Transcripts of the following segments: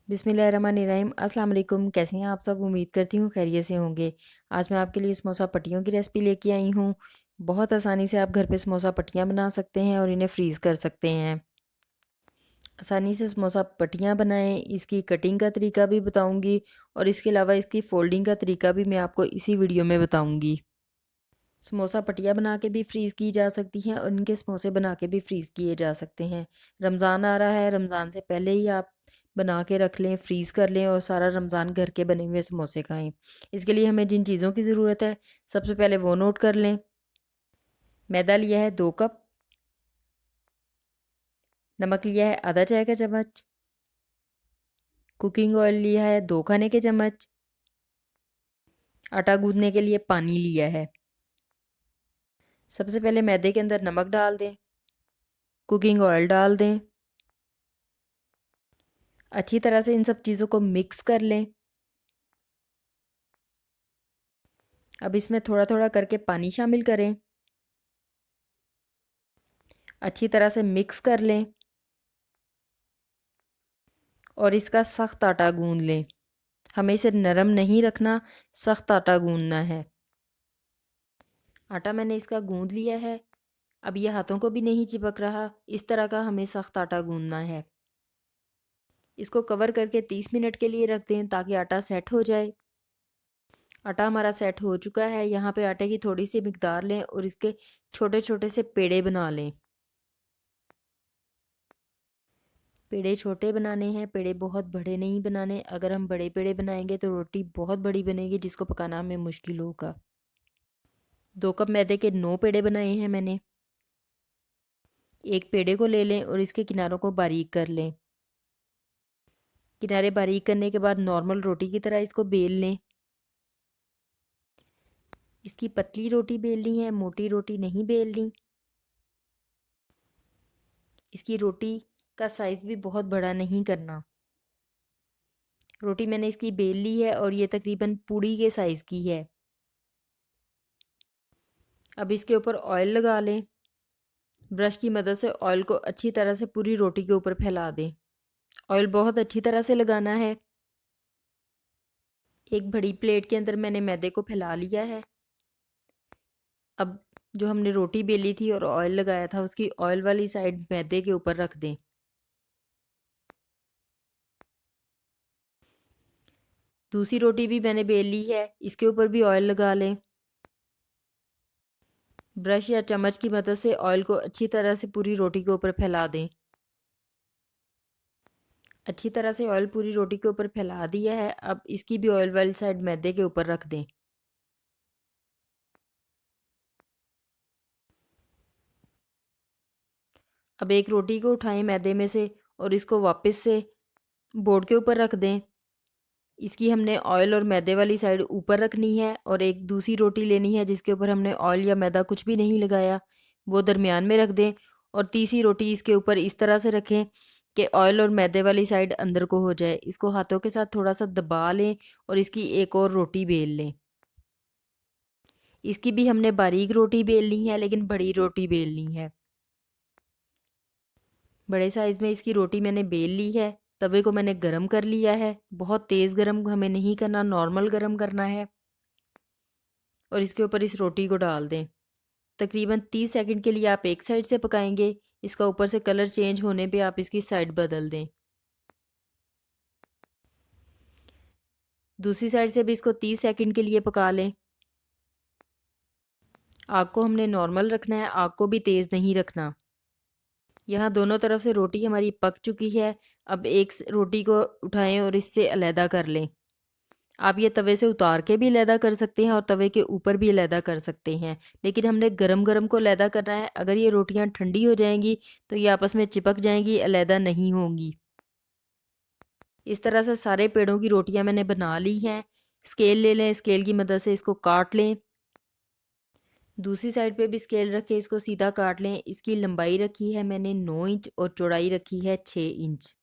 बिस्मिल्लाहिर्रहमानिर्रहीम। अस्सलाम वालेकुम। कैसे हैं आप सब? उम्मीद करती हूँ खैरियत से होंगे। आज मैं आपके लिए समोसा पट्टियों की रेसिपी लेके आई हूँ। बहुत आसानी से आप घर पे समोसा पट्टियाँ बना सकते हैं और इन्हें फ्रीज़ कर सकते हैं। आसानी से समोसा पट्टियाँ बनाएं, इसकी कटिंग का तरीका भी बताऊँगी और इसके अलावा इसकी फ़ोल्डिंग का तरीका भी मैं आपको इसी वीडियो में बताऊँगी। समोसा पट्टियाँ बना के भी फ्रीज़ की जा सकती हैं और इनके समोसे बना के भी फ्रीज़ किए जा सकते हैं। रमज़ान आ रहा है, रमज़ान से पहले ही आप बना के रख लें, फ्रीज़ कर लें और सारा रमज़ान घर के बने हुए समोसे खाएं। इसके लिए हमें जिन चीज़ों की ज़रूरत है, सबसे पहले वो नोट कर लें। मैदा लिया है 2 कप, नमक लिया है आधा चाय का चम्मच, कुकिंग ऑयल लिया है 2 खाने के चम्मच, आटा गूँथने के लिए पानी लिया है। सबसे पहले मैदे के अंदर नमक डाल दें, कुकिंग ऑयल डाल दें, अच्छी तरह से इन सब चीज़ों को मिक्स कर लें। अब इसमें थोड़ा थोड़ा करके पानी शामिल करें, अच्छी तरह से मिक्स कर लें और इसका सख्त आटा गूंद लें। हमें इसे नरम नहीं रखना, सख्त आटा गूंदना है। आटा मैंने इसका गूंद लिया है। अब ये हाथों को भी नहीं चिपक रहा, इस तरह का हमें सख्त आटा गूंदना है। इसको कवर करके 30 मिनट के लिए रख दें ताकि आटा सेट हो जाए। आटा हमारा सेट हो चुका है। यहाँ पे आटे की थोड़ी सी मिकदार लें और इसके छोटे छोटे से पेड़े बना लें। पेड़े छोटे बनाने हैं, पेड़े बहुत बड़े नहीं बनाने। अगर हम बड़े पेड़े बनाएंगे तो रोटी बहुत बड़ी बनेगी जिसको पकाना हमें मुश्किल होगा। 2 कप मैदे के 9 पेड़े बनाए हैं मैंने। एक पेड़े को ले लें और इसके किनारों को बारीक कर लें। किनारे बारीक करने के बाद नॉर्मल रोटी की तरह इसको बेल लें। इसकी पतली रोटी बेलनी है, मोटी रोटी नहीं बेलनी। इसकी रोटी का साइज़ भी बहुत बड़ा नहीं करना। रोटी मैंने इसकी बेल ली है और ये तकरीबन पूड़ी के साइज़ की है। अब इसके ऊपर ऑयल लगा लें। ब्रश की मदद से ऑयल को अच्छी तरह से पूरी रोटी के ऊपर फैला दें। ऑयल बहुत अच्छी तरह से लगाना है। एक बड़ी प्लेट के अंदर मैंने मैदे को फैला लिया है। अब जो हमने रोटी बेली थी और ऑयल लगाया था उसकी ऑयल वाली साइड मैदे के ऊपर रख दें। दूसरी रोटी भी मैंने बेल ली है, इसके ऊपर भी ऑयल लगा लें। ब्रश या चम्मच की मदद से ऑयल को अच्छी तरह से पूरी रोटी के ऊपर फैला दें। अच्छी तरह से ऑयल पूरी रोटी के ऊपर फैला दिया है। अब इसकी भी ऑयल वाली साइड मैदे के ऊपर रख दें। अब एक रोटी को उठाएं मैदे में से और इसको वापस से बोर्ड के ऊपर रख दें। इसकी हमने ऑयल और मैदे वाली साइड ऊपर रखनी है और एक दूसरी रोटी लेनी है जिसके ऊपर हमने ऑयल या मैदा कुछ भी नहीं लगाया, वो दरमियान में रख दें। और तीसरी रोटी इसके ऊपर इस तरह से रखें कि ऑयल और मैदे वाली साइड अंदर को हो जाए। इसको हाथों के साथ थोड़ा सा दबा लें और इसकी एक और रोटी बेल लें। इसकी भी हमने बारीक रोटी बेलनी है लेकिन बड़ी रोटी बेलनी है। बड़े साइज़ में इसकी रोटी मैंने बेल ली है। तवे को मैंने गरम कर लिया है। बहुत तेज़ गरम हमें नहीं करना, नॉर्मल गरम करना है। और इसके ऊपर इस रोटी को डाल दें। तकरीबन 30 सेकंड के लिए आप एक साइड से पकाएंगे। इसका ऊपर से कलर चेंज होने पे आप इसकी साइड बदल दें। दूसरी साइड से भी इसको 30 सेकंड के लिए पका लें। आग को हमने नॉर्मल रखना है, आग को भी तेज़ नहीं रखना। यहाँ दोनों तरफ से रोटी हमारी पक चुकी है। अब एक रोटी को उठाएं और इससे अलहदा कर लें। आप ये तवे से उतार के भी अलहदा कर सकते हैं और तवे के ऊपर भी अलहदा कर सकते हैं, लेकिन हमने गरम गरम को अलहदा करना है। अगर ये रोटियां ठंडी हो जाएंगी तो ये आपस में चिपक जाएंगी, अलहदा नहीं होंगी। इस तरह से सारे पेड़ों की रोटियां मैंने बना ली हैं। स्केल ले लें, स्केल की मदद से इसको काट लें। दूसरी साइड पे भी स्केल रख के इसको सीधा काट लें। इसकी लंबाई रखी है मैंने 9 इंच और चौड़ाई रखी है 6 इंच।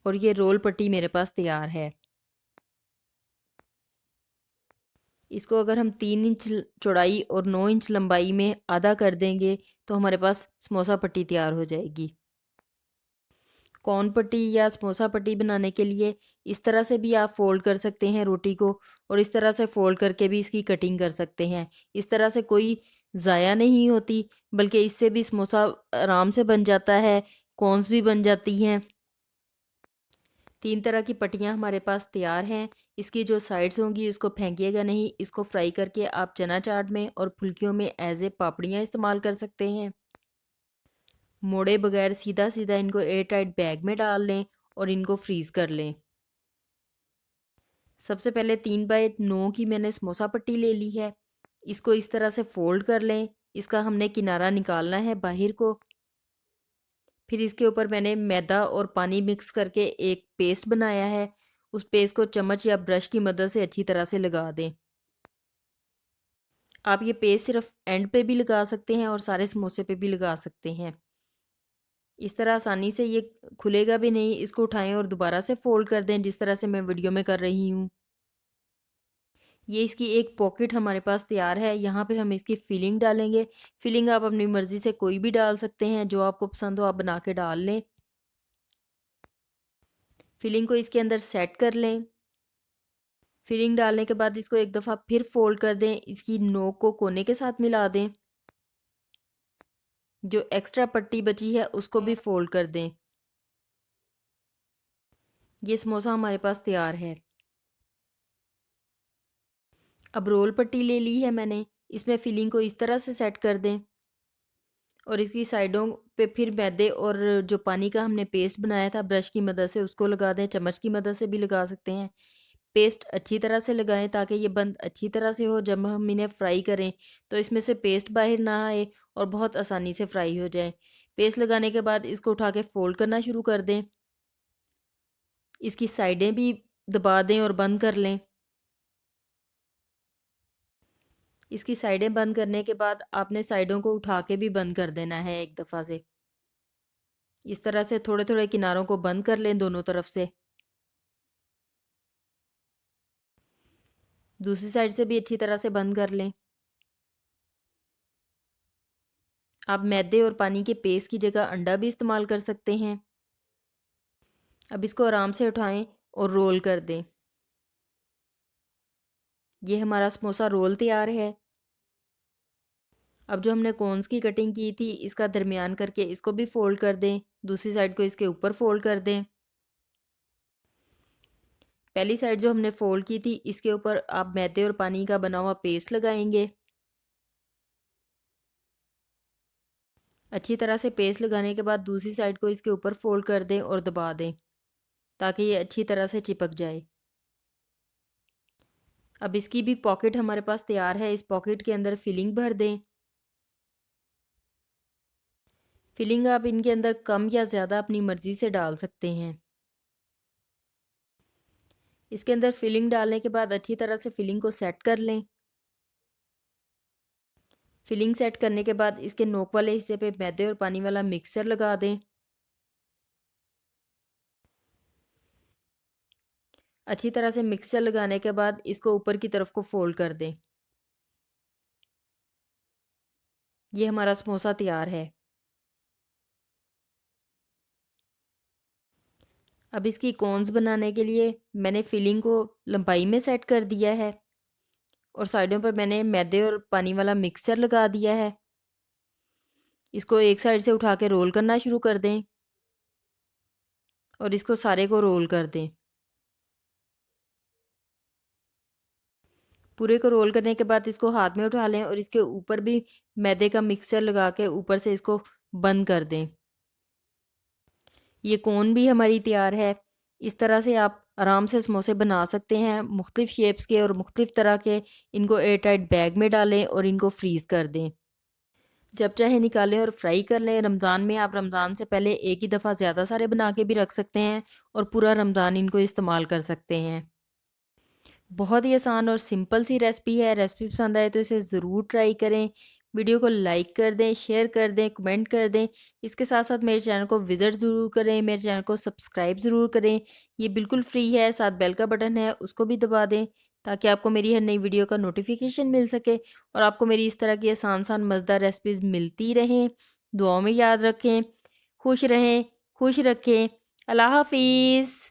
और ये रोल पट्टी मेरे पास तैयार है। इसको अगर हम 3 इंच चौड़ाई और 9 इंच लंबाई में आधा कर देंगे तो हमारे पास समोसा पट्टी तैयार हो जाएगी। कॉर्न पट्टी या समोसा पट्टी बनाने के लिए इस तरह से भी आप फ़ोल्ड कर सकते हैं रोटी को, और इस तरह से फ़ोल्ड करके भी इसकी कटिंग कर सकते हैं। इस तरह से कोई ज़ाया नहीं होती, बल्कि इससे भी समोसा आराम से बन जाता है, कॉर्न्स भी बन जाती हैं। 3 तरह की पट्टियाँ हमारे पास तैयार हैं। इसकी जो साइड्स होंगी उसको फेंकिएगा नहीं, इसको फ्राई करके आप चना चाट में और फुल्कियों में एज़ ए पापड़ियाँ इस्तेमाल कर सकते हैं। मोड़े बगैर सीधा सीधा इनको एयर टाइट बैग में डाल लें और इनको फ्रीज़ कर लें। सबसे पहले 3x9 की मैंने समोसा पट्टी ले ली है। इसको इस तरह से फ़ोल्ड कर लें। इसका हमने किनारा निकालना है बाहर को। फिर इसके ऊपर मैंने मैदा और पानी मिक्स करके एक पेस्ट बनाया है। उस पेस्ट को चम्मच या ब्रश की मदद से अच्छी तरह से लगा दें। आप ये पेस्ट सिर्फ एंड पे भी लगा सकते हैं और सारे समोसे पे भी लगा सकते हैं। इस तरह आसानी से ये खुलेगा भी नहीं। इसको उठाएं और दोबारा से फ़ोल्ड कर दें, जिस तरह से मैं वीडियो में कर रही हूँ। ये इसकी एक पॉकेट हमारे पास तैयार है। यहाँ पे हम इसकी फिलिंग डालेंगे। फिलिंग आप अपनी मर्ज़ी से कोई भी डाल सकते हैं, जो आपको पसंद हो आप बना के डाल लें। फिलिंग को इसके अंदर सेट कर लें। फिलिंग डालने के बाद इसको एक दफ़ा फिर फ़ोल्ड कर दें। इसकी नोक को कोने के साथ मिला दें। जो एक्स्ट्रा पट्टी बची है उसको भी फ़ोल्ड कर दें। ये समोसा हमारे पास तैयार है। अब रोल पट्टी ले ली है मैंने। इसमें फिलिंग को इस तरह से सेट कर दें और इसकी साइडों पे फिर मैदे और जो पानी का हमने पेस्ट बनाया था ब्रश की मदद से उसको लगा दें। चम्मच की मदद से भी लगा सकते हैं। पेस्ट अच्छी तरह से लगाएं ताकि ये बंद अच्छी तरह से हो। जब हम इन्हें फ्राई करें तो इसमें से पेस्ट बाहर ना आए और बहुत आसानी से फ्राई हो जाए। पेस्ट लगाने के बाद इसको उठा के फ़ोल्ड करना शुरू कर दें। इसकी साइडें भी दबा दें और बंद कर लें। इसकी साइडें बंद करने के बाद आपने साइडों को उठा के भी बंद कर देना है एक दफ़ा से। इस तरह से थोड़े थोड़े किनारों को बंद कर लें दोनों तरफ से। दूसरी साइड से भी अच्छी तरह से बंद कर लें। आप मैदे और पानी के पेस्ट की जगह अंडा भी इस्तेमाल कर सकते हैं। अब इसको आराम से उठाएं और रोल कर दें। ये हमारा समोसा रोल तैयार है। अब जो हमने कॉर्न्स की कटिंग की थी इसका दरमियान करके इसको भी फ़ोल्ड कर दें। दूसरी साइड को इसके ऊपर फ़ोल्ड कर दें। पहली साइड जो हमने फ़ोल्ड की थी इसके ऊपर आप मैदे और पानी का बना हुआ पेस्ट लगाएंगे। अच्छी तरह से पेस्ट लगाने के बाद दूसरी साइड को इसके ऊपर फ़ोल्ड कर दें और दबा दें ताकि ये अच्छी तरह से चिपक जाए। अब इसकी भी पॉकेट हमारे पास तैयार है। इस पॉकेट के अंदर फिलिंग भर दें। फिलिंग आप इनके अंदर कम या ज़्यादा अपनी मर्ज़ी से डाल सकते हैं। इसके अंदर फिलिंग डालने के बाद अच्छी तरह से फिलिंग को सेट कर लें। फिलिंग सेट करने के बाद इसके नोक वाले हिस्से पे मैदे और पानी वाला मिक्सचर लगा दें। अच्छी तरह से मिक्सचर लगाने के बाद इसको ऊपर की तरफ को फोल्ड कर दें। ये हमारा समोसा तैयार है। अब इसकी कॉर्न्स बनाने के लिए मैंने फिलिंग को लंबाई में सेट कर दिया है और साइडों पर मैंने मैदे और पानी वाला मिक्सचर लगा दिया है। इसको एक साइड से उठा के रोल करना शुरू कर दें और इसको सारे को रोल कर दें। पूरे को रोल करने के बाद इसको हाथ में उठा लें और इसके ऊपर भी मैदे का मिक्सचर लगा के ऊपर से इसको बंद कर दें। ये कोन भी हमारी तैयार है। इस तरह से आप आराम से समोसे बना सकते हैं, मुख्तलिफ़ शेप्स के और मुख्तलिफ़ तरह के। इनको एयर टाइट बैग में डालें और इनको फ्रीज़ कर दें। जब चाहे निकालें और फ्राई कर लें। रमज़ान में आप रमज़ान से पहले एक ही दफ़ा ज़्यादा सारे बना के भी रख सकते हैं और पूरा रमज़ान इनको इस्तेमाल कर सकते हैं। बहुत ही आसान और सिंपल सी रेसिपी है। रेसिपी पसंद आए तो इसे ज़रूर ट्राई करें। वीडियो को लाइक कर दें, शेयर कर दें, कमेंट कर दें। इसके साथ साथ मेरे चैनल को विज़िट ज़रूर करें, मेरे चैनल को सब्सक्राइब ज़रूर करें। ये बिल्कुल फ्री है। साथ बेल का बटन है उसको भी दबा दें ताकि आपको मेरी हर नई वीडियो का नोटिफिकेशन मिल सके और आपको मेरी इस तरह की आसान मज़ेदार रेसिपीज़ मिलती रहें। दुआओं में याद रखें। खुश रहें, खुश रखें। अल्लाह हाफिज़।